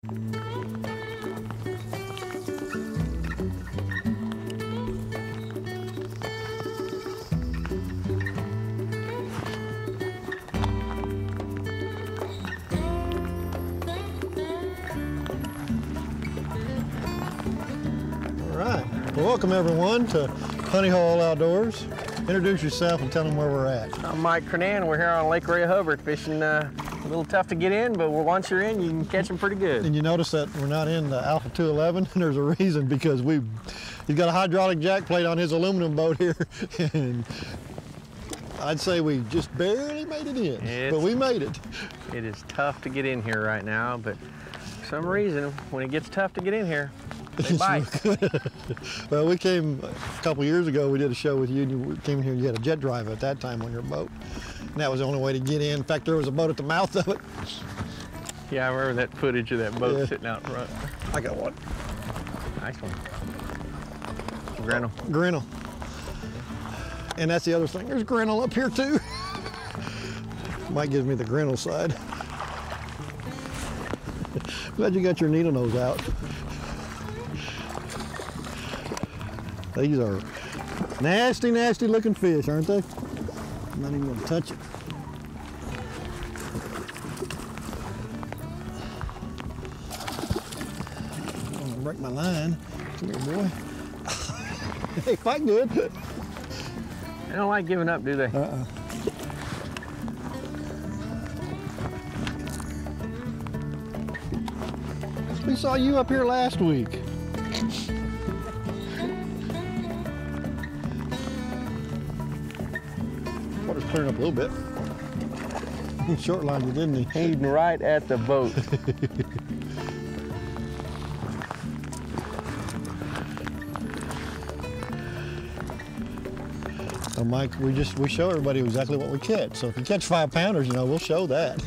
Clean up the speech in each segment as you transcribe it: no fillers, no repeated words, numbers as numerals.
Welcome everyone to Honeyhole Outdoors. Introduce yourself and tell them where we're at. I'm Mike Kernan. We're here on Lake Ray Hubbard fishing. A little tough to get in, but once you're in, you can catch them pretty good. And you notice that we're not in the Alpha 211, and there's a reason, because he's got a hydraulic jack plate on his aluminum boat here, and I'd say we just barely made it in, but we made it. It is tough to get in here right now, but for some reason, when it gets tough to get in here, they bite. Well, we came a couple years ago, we did a show with you, and you came in here and you had a jet drive at that time on your boat. And that was the only way to get in. In fact, there was a boat at the mouth of it. Yeah, I remember that footage of that boat sitting out front. I got one. Nice one. Grinnell. Grinnell. And that's the other thing, there's Grinnell up here too. Mike gives me the Grinnell side. Glad you got your needle nose out. These are nasty, nasty looking fish, aren't they? I'm not even gonna touch it. I'm gonna break my line. Come here, boy. Hey, fight good. They don't like giving up, do they? We saw you up here last week. Water's clearing up a little bit. Short lined you, didn't he? Heading right at the boat. So Mike, we show everybody exactly what we catch. So if you catch 5-pounders, you know, we'll show that.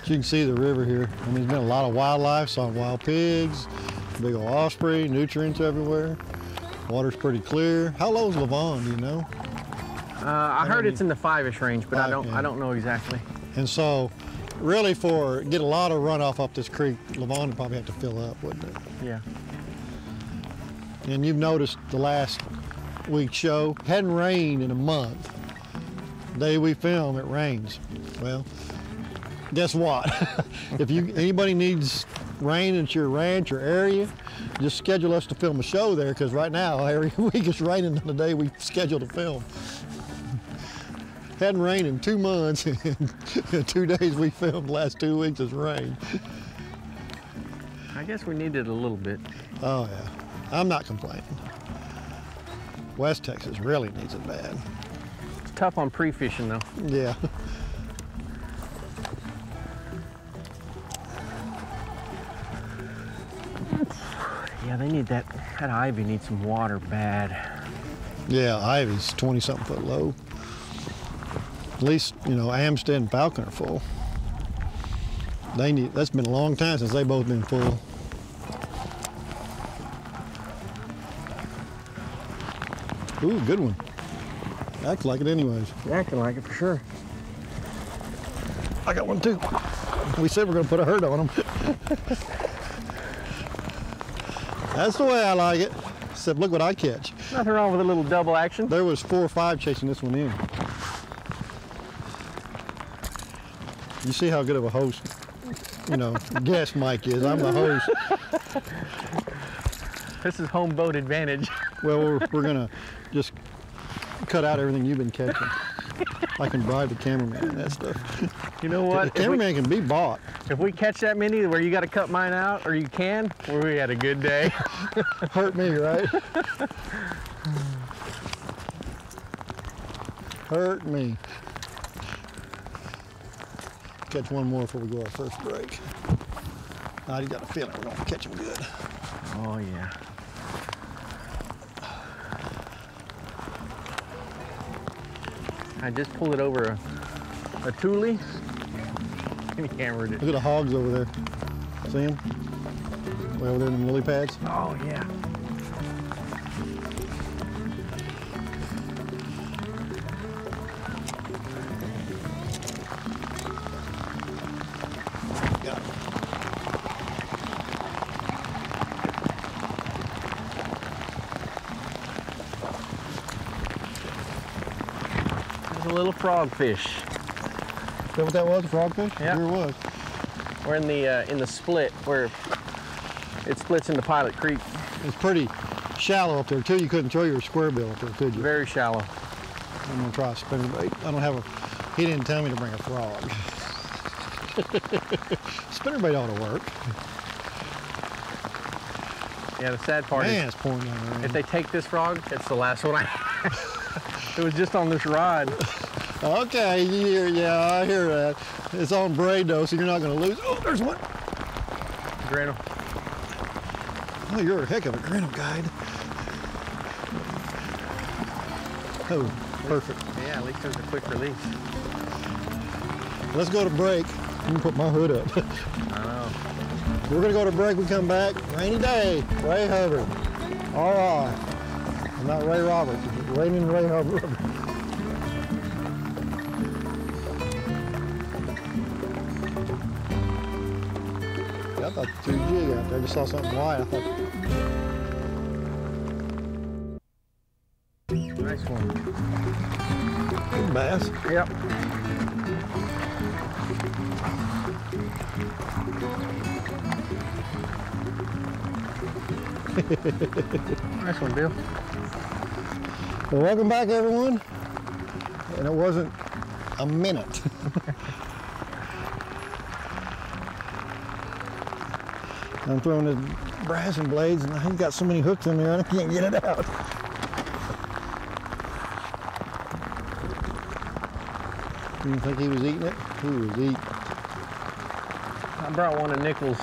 You can see the river here. I mean, there's been a lot of wildlife, saw wild pigs, big old osprey, nutrients everywhere. Water's pretty clear. How low is Levon, do you know? I heard it's in the 5-ish range, but I don't know exactly. And so, really, get a lot of runoff up this creek, Levon would probably have to fill up, wouldn't it? Yeah. And you've noticed the last week's show, hadn't rained in a month. The day we film, it rains. Well, guess what? If anybody needs rain at your ranch or area, just schedule us to film a show there, because right now every week it's raining on the day we scheduled to film. Hadn't rained in 2 months, and 2 days we filmed, the last 2 weeks it's rained. I guess we needed a little bit. Oh yeah, I'm not complaining. West Texas really needs it bad. It's tough on pre-fishing though. Yeah. Yeah, they need that ivy needs some water bad. Yeah, ivy's 20-something foot low. At least, you know, Amstead and Falcon are full. That's been a long time since they've both been full. Ooh, good one. Acts like it anyways. Acting like it for sure. I got one too. We said we're gonna put a hurt on them. That's the way I like it. Except look what I catch. Nothing wrong with a little double action. There was 4 or 5 chasing this one in. You see how good of a host, you know, guest Mike is. I'm the host. This is home boat advantage. Well, we're gonna just cut out everything you've been catching. I can bribe the cameraman and that stuff. You know what? The cameraman can be bought. If we catch that many where you got to cut mine out, or you can, well, we had a good day. Hurt me, right? Hurt me. Catch one more before we go our first break. I just got a feeling we're gonna catch them good. Oh yeah. I just pulled it over a tule and he hammered it. Look at the hogs over there. See them? Way over there in the lily pads. Oh yeah. little frogfish. Is that what that was, a frogfish? Yeah. Here it was. We're in the split where it splits into Pilot Creek. It's pretty shallow up there too. You couldn't throw your square bill up there, could you? Very shallow. I'm gonna try a spinnerbait. I don't have a, he didn't tell me to bring a frog. Spinnerbait ought to work. Yeah, the sad part Man, is it's pouring down there. if they take this frog, it's the last one I had. It was just on this rod. Okay, yeah, I hear that. It's on braid though, so you're not gonna lose. Oh, there's one. Grano. Oh, you're a heck of a grano guide. Oh, perfect. Yeah, at least there's a quick release. Let's go to break. Let me put my hood up. I know. We're gonna go to break, we come back. Rainy day, Ray Hubbard. All right. I'm not Ray Roberts, it's raining Ray Hubbard. Yeah, I thought the 3G out there, I just saw something white. I thought, Nice one. good bass. Yep. Nice one, Bill. Well, welcome back, everyone. And it wasn't a minute. I'm throwing the brass and blades, and he's got so many hooks in there, I can't get it out. You didn't think he was eating it? He was eating. I brought one of Nichols'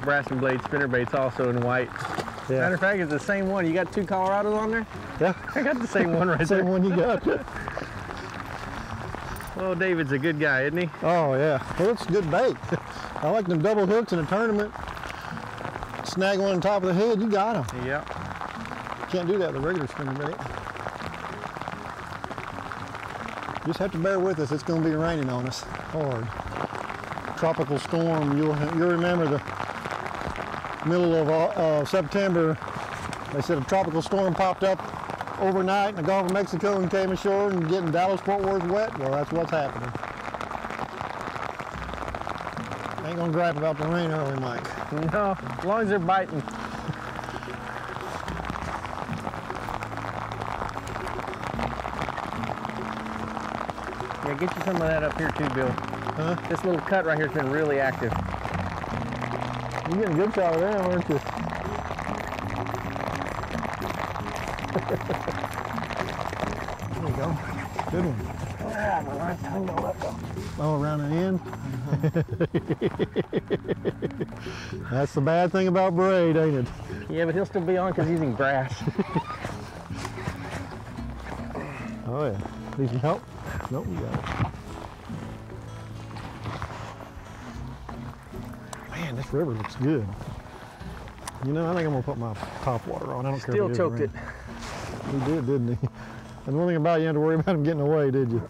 brass and blade spinnerbaits also in white. Yeah. Matter of fact, it's the same one. You got two Colorados on there? Yeah. I got the same one right there. Same one you got. Oh, David's a good guy, isn't he? Oh yeah. Well, it's good bait. I like them double hooks in a tournament. Snag one on top of the head, you got them. Yep. Can't do that with a regular spinnerbait. Just have to bear with us. It's going to be raining on us hard. Tropical storm. You'll remember the middle of September. They said a tropical storm popped up overnight in the Gulf of Mexico and came ashore and getting Dallas-Fort Worth wet. Well, that's what's happening. Ain't gonna gripe about the rain early, Mike. No, as long as they're biting. Yeah, get you some of that up here too, Bill. Huh? This little cut right here has been really active. You're getting a good shot of that, aren't you? There you go. Good one. Oh, around the end? That's the bad thing about braid, ain't it? Yeah, but he'll still be on because he's in grass. Oh yeah. Need some help? Nope, we got it. Man, this river looks good. You know, I think I'm gonna put my top water on. I don't care Still if it is choked it. rain. He did, didn't he? And one thing about it, you had to worry about him getting away, did you?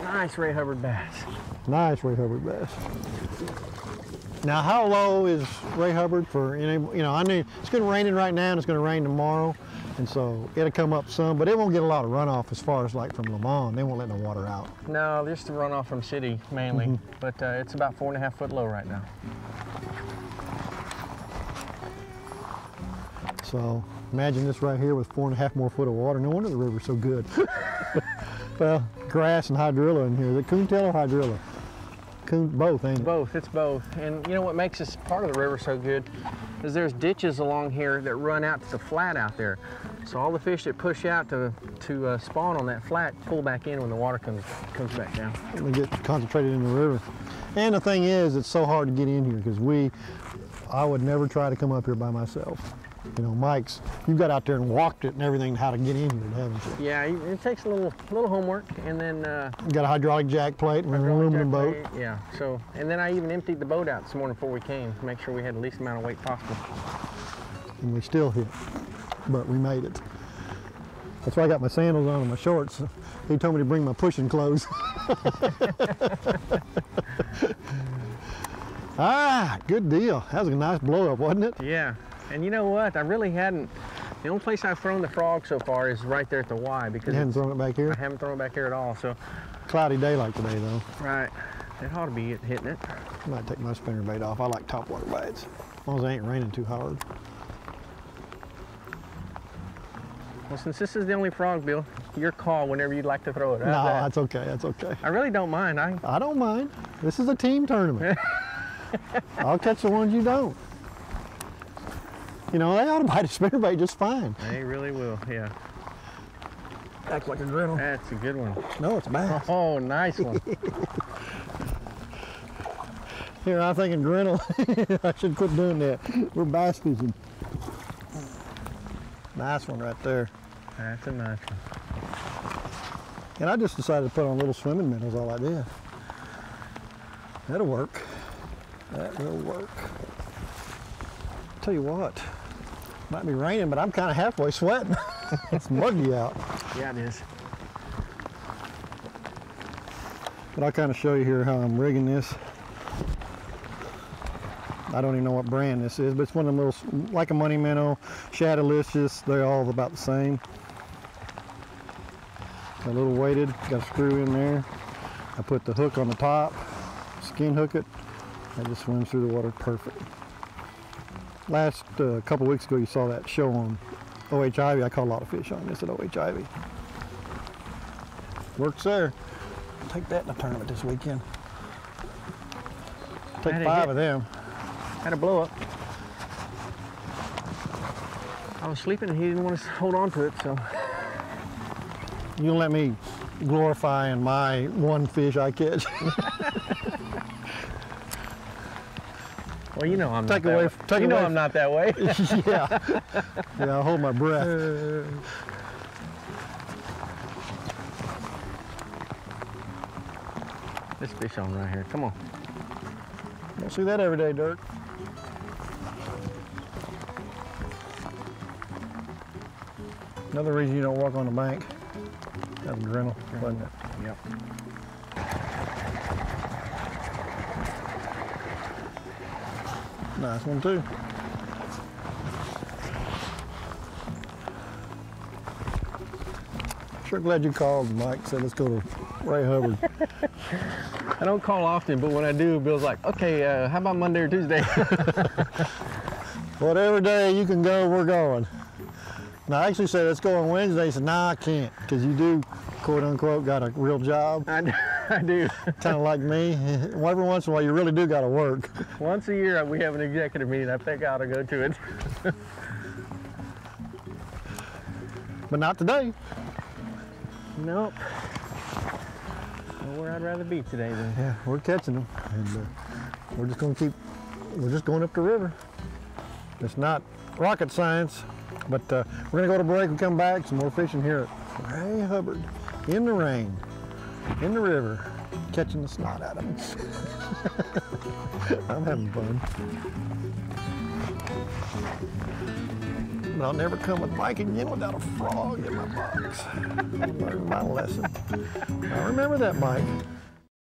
Nice Ray Hubbard bass. Nice Ray Hubbard bass. Now, how low is Ray Hubbard for any, you know, I mean, it's going to raining right now and it's going to rain tomorrow. And so it'll come up some, but it won't get a lot of runoff as far as like from Lamont. They won't let no water out. No, just the runoff from city mainly, but it's about 4.5 foot low right now. So imagine this right here with 4.5 more foot of water. No wonder the river's so good. Well, grass and hydrilla in here. Is it coontail or hydrilla? Both, ain't it? Both, it's both. And you know what makes this part of the river so good is there's ditches along here that run out to the flat out there. So all the fish that push out to spawn on that flat pull back in when the water comes back down. They get concentrated in the river. And the thing is, it's so hard to get in here because I would never try to come up here by myself. You know, Mike's, you got out there and walked it and everything, how to get in here, haven't you? Yeah, it takes a little homework, and then You got a hydraulic jack plate and an aluminum boat. Yeah, so, and then I even emptied the boat out this morning before we came to make sure we had the least amount of weight possible. And we still hit, but we made it. That's why I got my sandals on and my shorts. He told me to bring my pushing clothes. Ah, good deal. That was a nice blow up, wasn't it? Yeah, and you know what? I really hadn't The only place I've thrown the frog so far is right there at the Y because You haven't thrown it back here? I haven't thrown it back here at all. So Cloudy daylight today though. right, it ought to be hitting it. I might take my spinnerbait off. I like topwater baits. As long as it ain't raining too hard. Well, since this is the only frog, Bill, your call whenever you'd like to throw it. No, How's that? that's okay. That's okay. I really don't mind. I don't mind. This is a team tournament. I'll catch the ones you don't. You know, they ought to bite a spinnerbait just fine. They really will, yeah. Act like a griddle. That's a good one. No, it's bass. Oh, nice one. Here, I'm thinking griddle. I should quit doing that. We're bass fishing. Nice one right there. That's a nice one. And I just decided to put on little swimming minnows, all I did. That'll work. That will work. Tell you what, might be raining, but I'm kind of halfway sweating. It's muggy out. Yeah, it is. But I'll kind of show you here how I'm rigging this. I don't even know what brand this is, but it's one of them little, like a money minnow, shadowlicious. They're all about the same. A little weighted, got a screw in there. I put the hook on the top, skin hook it. It just swims through the water perfect. Last couple weeks ago, you saw that show on OH Ivy. I caught a lot of fish on this at OH Ivy. Works there. Take that in a tournament this weekend. Take 5 of them. Had a blow up. I was sleeping and he didn't want to hold on to it, so. You let me glorifying my one fish I catch. Well, you know I'm Take not away, that way. take You know away. I'm not that way. Yeah. Yeah, I'll hold my breath. This fish on right here. Come on. Don't see that every day, Dirk. Another reason you don't walk on the bank. That's adrenaline, wasn't it? Yep. Nice one too. Sure glad you called, Mike. Said let's go to Ray Hubbard. I don't call often, but when I do, Bill's like, okay, how about Monday or Tuesday? Whatever day you can go, we're going. And I actually said let's go on Wednesday. He said, nah, I can't, because you do, quote unquote, got a real job. I do. Kind of like me. Every once in a while, you really do got to work. Once a year, we have an executive meeting. I think I ought to go to it. But not today. Nope. Well, where I'd rather be today then. Yeah, we're catching them, and we're just going to keep. We're just going up the river. It's not rocket science, but we're going to go to break and come back. Some more fishing here at Ray Hubbard, in the rain, in the river, catching the snot out of them. I'm having fun. But I'll never come with Mike again without a frog in my box. I learned my lesson. I remember that, Mike.